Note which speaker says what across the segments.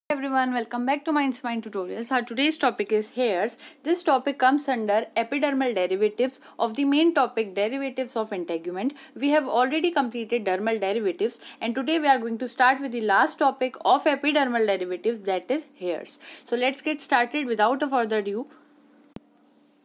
Speaker 1: Everyone, welcome back to Mind Spine Tutorials. Our today's topic is hairs. This topic comes under epidermal derivatives of the main topic derivatives of integument. We have already completed dermal derivatives and today we are going to start with the last topic of epidermal derivatives, that is hairs. So let's get started without a further ado.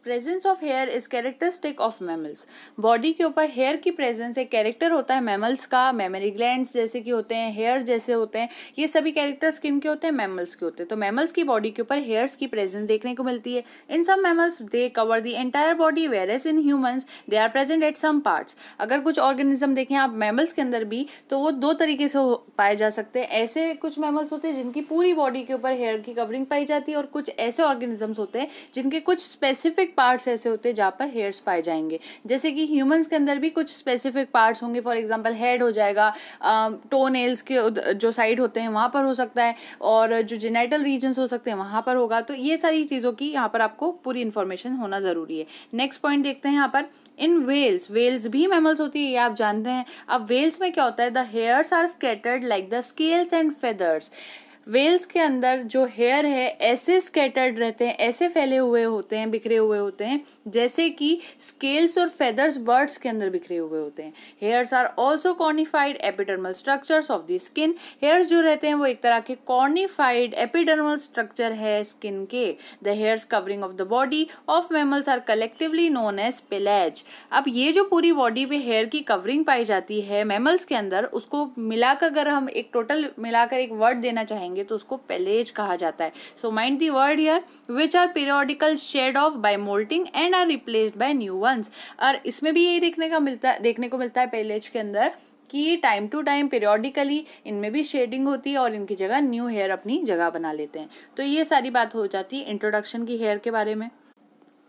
Speaker 1: Presence of hair is characteristic of mammals. Body के ऊपर hair की presence एक character होता है mammals का. Memory glands जैसे कि होते हैं, हेयर जैसे होते हैं, ये सभी कैरेक्टर्स किन के होते हैं? मैमल्स के होते हैं. तो मैमल्स की बॉडी के ऊपर हेयर्स की प्रेजेंस देखने को मिलती है. In some mammals they cover the entire body whereas in humans they are present at some parts. अगर कुछ ऑर्गेनिज्म देखें आप मैमल्स के अंदर भी तो वो दो तरीके से पाए जा सकते हैं. ऐसे कुछ मैमल्स होते हैं जिनकी पूरी बॉडी के ऊपर हेयर की कवरिंग पाई जाती है और कुछ ऐसे ऑर्गेनिजम्स होते हैं जिनके कुछ स्पेसिफिक पार्ट्स ऐसे होते हैं जहाँ पर हेयर्स पाए जाएंगे. जैसे कि ह्यूमंस के अंदर भी कुछ स्पेसिफिक पार्ट्स होंगे. फॉर एग्जांपल हेड हो जाएगा, टो नेल्स के जो साइड होते हैं वहाँ पर हो सकता है, और जो जेनिटल रीजन्स हो सकते हैं वहाँ पर होगा. तो ये सारी चीज़ों की यहाँ पर आपको पूरी इन्फॉर्मेशन होना ज़रूरी है. नेक्स्ट पॉइंट देखते हैं यहाँ पर. इन वेल्स, वेल्स भी मैमल्स होती है, ये आप जानते हैं. अब वेल्स में क्या होता है? The hairs are scattered like the scales and feathers. Whales के अंदर जो हेयर है ऐसे स्कैटर्ड रहते हैं, ऐसे फैले हुए होते हैं, बिखरे हुए होते हैं जैसे कि स्केल्स और फेदर्स बर्ड्स के अंदर बिखरे हुए होते हैं. Hairs are also cornified epidermal structures of the skin. Hairs जो रहते हैं वो एक तरह के कॉर्निफाइड एपिडर्मल स्ट्रक्चर है स्किन के. The hairs covering of the body of mammals are collectively known as pelage. अब ये जो पूरी बॉडी पे हेयर की कवरिंग पाई जाती है मैमल्स के अंदर, उसको मिलाकर अगर हम एक टोटल मिलाकर एक वर्ड देना चाहेंगे तो उसको पेलेज कहा जाता है. So mind the word here which are periodical shed off by moulting and are replaced by new ones. और इसमें भी यही देखने को मिलता है पेलेज के अंदर कि टाइम टू टाइम पीरियोडिकली इनमें भी शेडिंग होती है और इनकी जगह न्यू हेयर अपनी जगह बना लेते हैं. तो ये सारी बात हो जाती है इंट्रोडक्शन की हेयर के बारे में.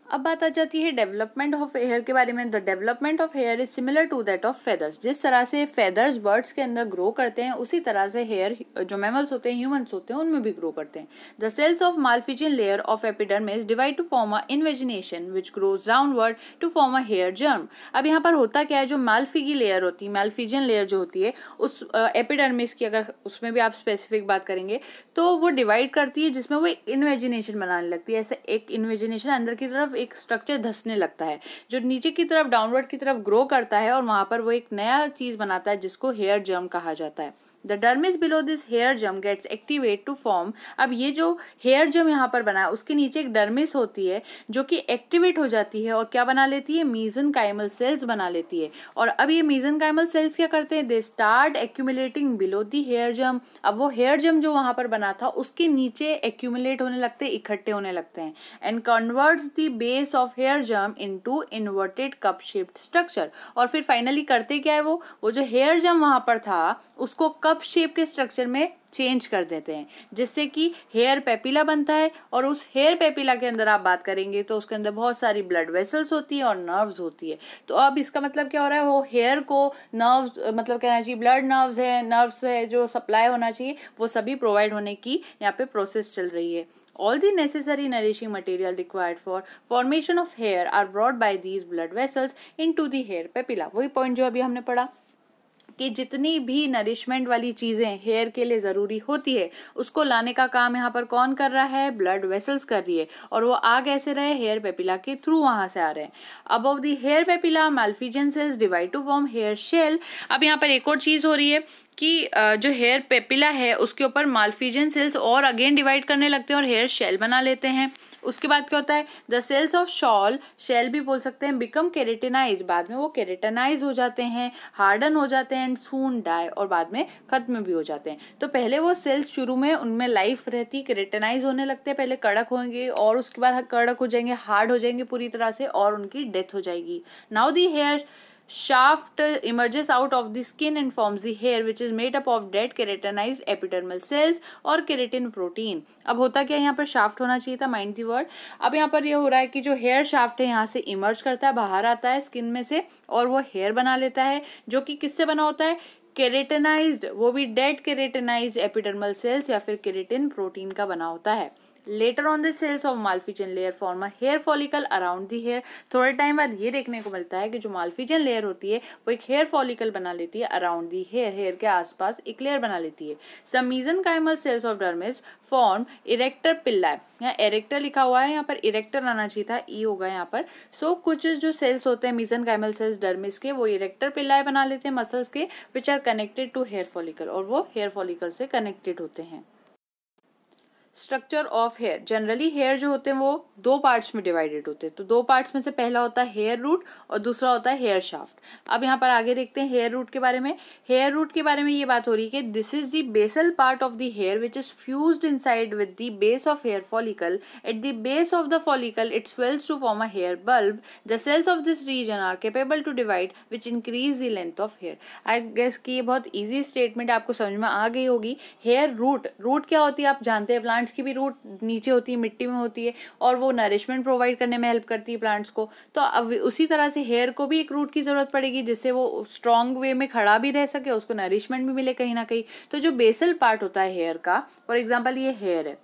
Speaker 1: अब बात आ जाती है डेवलपमेंट ऑफ हेयर के बारे में. The development of hair is similar to that of feathers. जिस तरह से फेदर्स बर्ड्स के अंदर ग्रो करते हैं उसी तरह से हेयर जो मैमल्स होते हैं, ह्यूमंस होते हैं, उनमें भी ग्रो करते हैं. The cells of Malpighian layer of epidermis divide to form a invagination which grows downward to form a hair germ. अब यहाँ पर होता क्या है? जो मालफिगी लेयर होती है, मालफिजियन लेयर जो होती है उस एपिडर्मिस की, अगर उसमें भी आप स्पेसिफिक बात करेंगे तो वो डिवाइड करती है जिसमें वो एक इन्वेजिनेशन बनाने लगती है. ऐसे एक इन्वेजिनेशन अंदर की तरफ एक स्ट्रक्चर धंसने लगता है जो नीचे की तरफ डाउनवर्ड की तरफ ग्रो करता है और वहां पर वो एक नया चीज बनाता है जिसको हेयर जर्म कहा जाता है. The dermis below this hair germ gets activate to form. अब ये जो हेयर जर्म यहाँ पर बना है उसके नीचे एक डर्मिस होती है जो कि एक्टिवेट हो जाती है और क्या बना लेती है? मीजनकाइमल सेल्स बना लेती है. और अब ये मीजनकाइमल सेल्स क्या करते हैं? They start accumulating below the hair germ. अब वो हेयर जर्म जो वहां पर बना था उसके नीचे एक्यूमुलेट होने लगते हैं, इकट्ठे होने लगते हैं, and converts the base of hair germ into inverted cup shaped structure. और फिर फाइनली करते क्या है? वो जो हेयर जर्म वहां पर था उसको कप शेप के स्ट्रक्चर में चेंज कर देते हैं जिससे कि हेयर पेपिला बनता है. और उस हेयर पेपिला के अंदर आप बात करेंगे तो उसके अंदर बहुत सारी ब्लड वेसल्स होती है और नर्व्स होती है. तो अब इसका मतलब क्या हो रहा है? वो हेयर को नर्व्स, मतलब कहना चाहिए ब्लड नर्व्स है जो सप्लाई होना चाहिए, वो सभी प्रोवाइड होने की यहाँ पे प्रोसेस चल रही है. All the necessary nourishing material required for formation of hair are brought by these blood vessels into the hair papilla. वही पॉइंट जो अभी हमने पढ़ा कि जितनी भी नरिशमेंट वाली चीज़ें हेयर के लिए ज़रूरी होती है उसको लाने का काम यहाँ पर कौन कर रहा है? ब्लड वेसल्स कर रही है. और वो आ कैसे रहे? हेयर पेपिला के थ्रू वहाँ से आ रहे हैं. Above the hair papilla Malpighian cells divide to form hair shell. अब यहाँ पर एक और चीज़ हो रही है कि जो हेयर पेपिला है उसके ऊपर मालफिजियन सेल्स और अगेन डिवाइड करने लगते हैं और हेयर शेल बना लेते हैं. उसके बाद क्या होता है? द सेल्स ऑफ शेल भी बोल सकते हैं, बिकम केरेटिनाइज. बाद में वो केरेटिनाइज हो जाते हैं, हार्डन हो जाते हैं, एंड सून डाई, और बाद में खत्म भी हो जाते हैं. तो पहले वो सेल्स शुरू में उनमें लाइफ रहती, केरेटिनाइज होने लगते हैं, पहले कड़क होंगे और उसके बाद कड़क हो जाएंगे, हार्ड हो जाएंगे पूरी तरह से और उनकी डेथ हो जाएगी. Now the hair shaft emerges out of the skin and forms the hair which is made up of dead keratinized epidermal cells और keratin protein. अब होता क्या? यहाँ पर शाफ्ट होना चाहिए था, माइंड दी वर्ड. अब यहाँ पर ये हो रहा है कि जो हेयर शाफ्ट है यहाँ से इमर्ज करता है, बाहर आता है स्किन में से और वो हेयर बना लेता है जो कि किससे बना होता है? केरेटिनाइज्ड, वो भी डेड केरेटिनाइज्ड एपिडर्मल सेल्स या फिर केरेटिन प्रोटीन का बना होता है. Later on the cells of Malpighian layer form a hair follicle around the hair. थोड़े टाइम बाद ये देखने को मिलता है कि जो माल्फिजन लेयर होती है वो एक हेयर फॉलिकल बना लेती है अराउंड दी हेयर, हेयर के आसपास एक लेयर बना लेती है। Some mesenchymal cells of dermis form arrector pili, यहाँ इरेक्टर लिखा हुआ है, यहाँ पर इरेक्टर आना चाहिए था, ई होगा यहाँ पर। सो कुछ जो सेल्स होते हैं मेसेनकाइमल सेल्स डर्मिस के, वो इरेक्टर पिल्लाई बना लेते हैं मसल्स के, which are connected to hair follicle, और वो हेयर फॉलिकल से कनेक्टेड होते हैं। Structure of hair, generally hair जो होते हैं वो दो पार्ट्स में डिवाइडेड होते हैं। तो दो पार्ट्स में से पहला होता है हेयर रूट और दूसरा होता है हेयर शाफ्ट। अब यहाँ पर आगे देखते हैं हेयर रूट के बारे में। हेयर रूट के बारे में ये बात हो रही है कि this is the basal part of the hair which is fused inside with the base of hair follicle. At the base of the follicle it swells to form a hair bulb. The cells of this region are capable to divide which increase the length of hair. I guess कि ये बहुत easy statement आपको समझ में आ गई होगी। Hair root, root क्या होती है आप जानते हैं, प्लांट्स की भी रूट नीचे होती है, मिट्टी में होती है, और वो नरिशमेंट प्रोवाइड करने में हेल्प करती है प्लांट्स को। तो अब उसी तरह से हेयर को भी एक रूट की जरूरत पड़ेगी जिससे वो स्ट्रॉन्ग वे में खड़ा भी रह सके, उसको नरिशमेंट भी मिले कहीं ना कहीं। तो जो बेसल पार्ट होता है हेयर का, फॉर एग्जाम्पल ये हेयर है,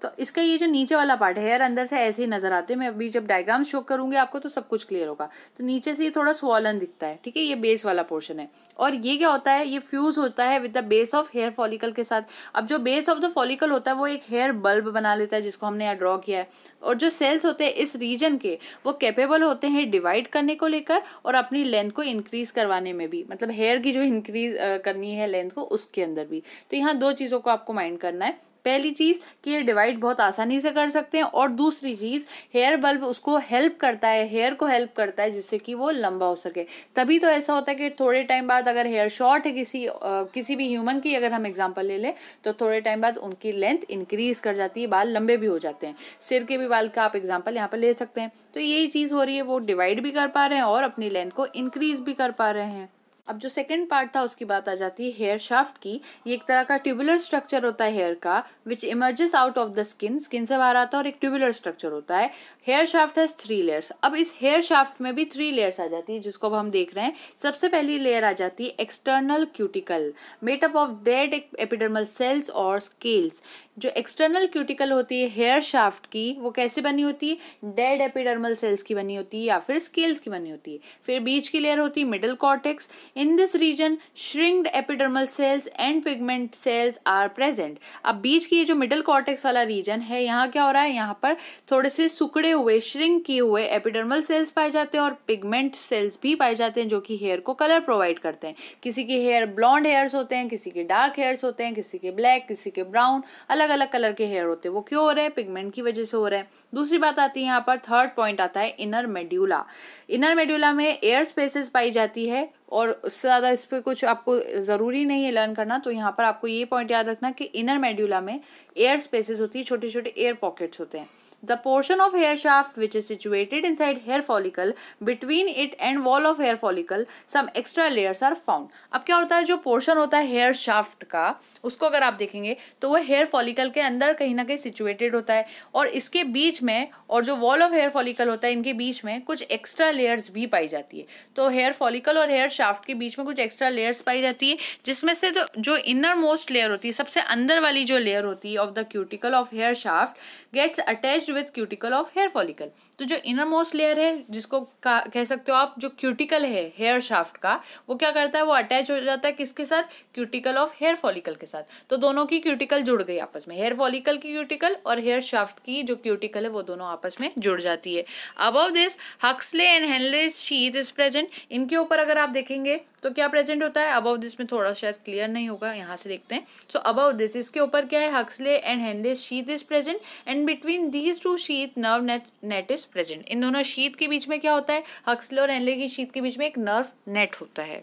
Speaker 1: तो इसका ये जो नीचे वाला पार्ट है, हेयर अंदर से ऐसे ही नजर आते हैं। मैं अभी जब डायग्राम शो करूंगी आपको तो सब कुछ क्लियर होगा। तो नीचे से ये थोड़ा स्वॉलन दिखता है, ठीक है, ये बेस वाला पोर्शन है। और ये क्या होता है, ये फ्यूज होता है with the base of hair follicle के साथ। अब जो बेस ऑफ द फॉलिकल होता है वो एक हेयर बल्ब बना लेता है, जिसको हमने यहाँ ड्रॉ किया है। और जो सेल्स होते हैं इस रीजन के, वो कैपेबल होते हैं डिवाइड करने को लेकर और अपनी लेंथ को इंक्रीज करवाने में भी, मतलब हेयर की जो इंक्रीज करनी है लेंथ को, उसके अंदर भी। तो यहाँ दो चीजों को आपको माइंड करना है। पहली चीज कि ये डिवाइड बहुत आसानी से कर सकते हैं, और दूसरी चीज हेयर बल्ब उसको हेल्प करता है, हेयर को हेल्प करता है जिससे कि वो लंबा हो सके। तभी तो ऐसा होता है कि थोड़े टाइम बाद अगर हेयर शॉर्ट है किसी भी ह्यूमन की अगर हम एग्जांपल ले लें, तो थोड़े टाइम बाद उनकी लेंथ इंक्रीज कर जाती है, बाल लंबे भी हो जाते हैं। सिर के भी बाल का आप एग्जाम्पल यहाँ पर ले सकते हैं। तो यही चीज हो रही है, वो डिवाइड भी कर पा रहे हैं और अपनी लेंथ को इंक्रीज भी कर पा रहे हैं। अब जो सेकंड पार्ट था उसकी बात आ जाती है हेयर शाफ्ट की। ये एक तरह का ट्यूबुलर स्ट्रक्चर होता है हेयर का, which emerges out of the skin, skin से बाहर आता है, और एक ट्यूबुलर स्ट्रक्चर होता है। Hair shaft has 3 layers. अब इस हेयर शाफ्ट में भी 3 लेयर्स आ जाती है, जिसको अब हम देख रहे हैं। सबसे पहली लेयर आ जाती है external cuticle, made up of dead epidermal cells और स्केल्स। जो एक्सटर्नल क्यूटिकल होती है हेयर शाफ्ट की, वो कैसे बनी होती है, डेड एपिडर्मल सेल्स की बनी होती है या फिर स्केल्स की बनी होती है। फिर बीच की लेयर होती है middle cortex. In this region shrinked epidermal cells and pigment cells are present. अब बीच की जो मिडल कॉर्टेक्स वाला रीजन है, यहाँ क्या हो रहा है, यहाँ पर थोड़े से सिकुड़े हुए, श्रिंक किए हुए एपिडर्मल सेल्स पाए जाते हैं और पिगमेंट सेल्स भी पाए जाते हैं, जो कि हेयर को कलर प्रोवाइड करते हैं। किसी के हेयर ब्लॉन्ड हेयर्स होते हैं, किसी के डार्क हेयर्स होते हैं, किसी के ब्लैक, किसी के ब्राउन, अलग अलग कलर के हेयर होते हैं। वो क्यों हो रहे हैं, पिगमेंट की वजह से हो रहे हैं। दूसरी बात आती है यहाँ पर, थर्ड पॉइंट आता है इनर मेड्यूला। इनर मेड्यूला में एयर स्पेसेस पाई जाती है, और उससे ज़्यादा इस पर कुछ आपको ज़रूरी नहीं है लर्न करना। तो यहाँ पर आपको ये पॉइंट याद रखना कि इनर मेड्यूला में एयर स्पेसेस होती है, छोटे छोटे एयर पॉकेट्स होते हैं। The portion of hair shaft which is situated inside hair follicle, between it and wall of hair follicle, some extra layers are found. अब क्या होता है, जो पोर्शन होता है हेयर शाफ्ट का, उसको अगर आप देखेंगे तो वो हेयर फॉलिकल के अंदर कहीं ना कहीं सिचुएटेड होता है, और इसके बीच में और जो वॉल ऑफ हेयर फॉलिकल होता है, इनके बीच में कुछ एक्स्ट्रा लेयर्स भी पाई जाती है। तो हेयर फॉलिकल और हेयर शाफ्ट के बीच में कुछ एक्स्ट्रा लेयर्स पाई जाती है, जिसमें से जो इनर मोस्ट लेयर होती है, सबसे अंदर वाली जो लेयर होती है of the cuticle of hair shaft, gets attached with cuticle of hair follicle. तो जो इनर मोस्ट लेयर है, जिसको कह सकते हो आप, जो क्यूटिकल है हेयर शाफ्ट का, वो क्या करता है, वो अटैच हो जाता है किसके साथ, क्यूटिकल ऑफ हेयर फॉलिकल के साथ। तो दोनों की क्यूटिकल जुड़ गई आपस में, हेयर फॉलिकल की क्यूटिकल और हेयर शाफ्ट की जो क्यूटिकल है वो दोनों आपस में जुड़ जाती है। Above this Huxley and Henle's sheath is present. इनके ऊपर अगर आप देखेंगे तो क्या प्रेजेंट होता है, अबव दिस में थोड़ा शायद क्लियर नहीं होगा, यहाँ से देखते हैं। सो अबव दिस, इसके ऊपर क्या है, Huxley and Henle's sheath is present, and between these two sheath nerve net is present. इन दोनों शीथ के बीच में क्या होता है, हक्सले और हेनले की शीथ के बीच में एक नर्व नेट होता है।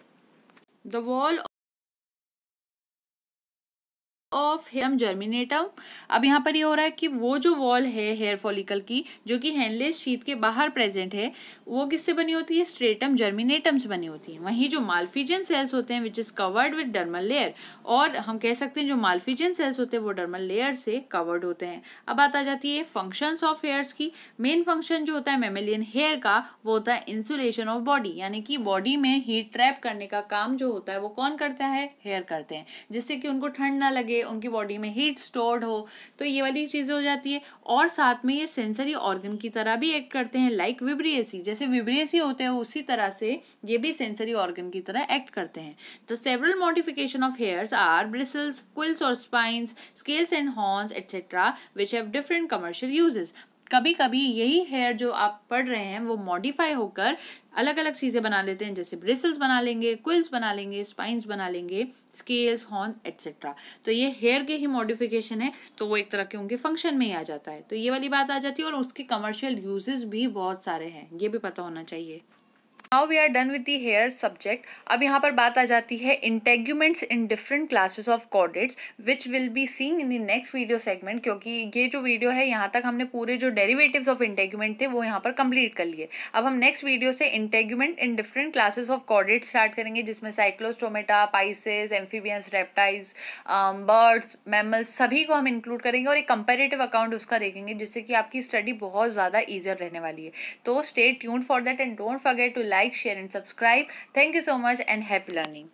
Speaker 1: The wall of hair germinatum. अब यहाँ पर ये हो रहा है कि वो जो वॉल है हेयर फॉलिकल की, जो कि हेनलेस शीथ के बाहर प्रेजेंट है, वो किससे बनी होती है, स्ट्रेटम जर्मिनेटम से बनी होती है। वहीं जो माल्फिजियन सेल्स होते हैं which is covered with dermal layer, और हम कह सकते हैं जो माल्फिजियन सेल्स होते हैं वो डर्मल लेयर से कवर्ड होते हैं। अब बात आ जाती है फंक्शंस ऑफ हेयर्स की। मेन फंक्शन जो होता है मैमेलियन हेयर का, वो होता है इंसुलेशन ऑफ बॉडी, यानी कि बॉडी में हीट ट्रैप करने का काम जो होता है वो कौन करता है, हेयर करते हैं, जिससे कि उनको ठंड ना लगे उनकी बॉडी में हीट स्टोर्ड हो, तो ये वाली चीज़ें हो जाती है। और साथ में ये सेंसरी ऑर्गन की तरह भी एक्ट करते हैं, लाइक विब्रियसी, जैसे विब्रियसी होते हैं उसी तरह से ये भी सेंसरी ऑर्गन की तरह एक्ट करते हैं। The several modification of hairs are bristles, quills और spines, scales and horns etcetera which have different commercial uses. कभी कभी यही हेयर जो आप पढ़ रहे हैं वो मॉडिफाई होकर अलग अलग चीज़ें बना लेते हैं, जैसे ब्रिसल्स बना लेंगे, क्विल्स बना लेंगे, स्पाइन्स बना लेंगे, स्केल्स, हॉर्न एटसेट्रा। तो ये हेयर के ही मॉडिफिकेशन है, तो वो एक तरह के उनके फंक्शन में ही आ जाता है। तो ये वाली बात आ जाती है, और उसके कमर्शियल यूजेस भी बहुत सारे हैं, ये भी पता होना चाहिए। Now we are done with the hair subject. अब यहाँ पर बात आ जाती है integuments in different classes of chordates which will be seeing in the next video segment, क्योंकि ये जो वीडियो है यहाँ तक हमने पूरे जो डेरिवेटिव्स ऑफ इंटेग्यूमेंट थे वो यहाँ पर कंप्लीट कर लिए। अब हम नेक्स्ट वीडियो से integument in different classes of chordates start करेंगे, जिसमें Cyclostomata, Pisces, amphibians, reptiles, birds, mammals सभी को हम इंक्लूड करेंगे और एक कंपेरेटिव अकाउंट उसका देखेंगे, जिससे कि आपकी स्टडी बहुत ज़्यादा ईजियर रहने वाली है। तो stay tuned for that and don't forget to like, share and subscribe. Thank you so much and happy learning.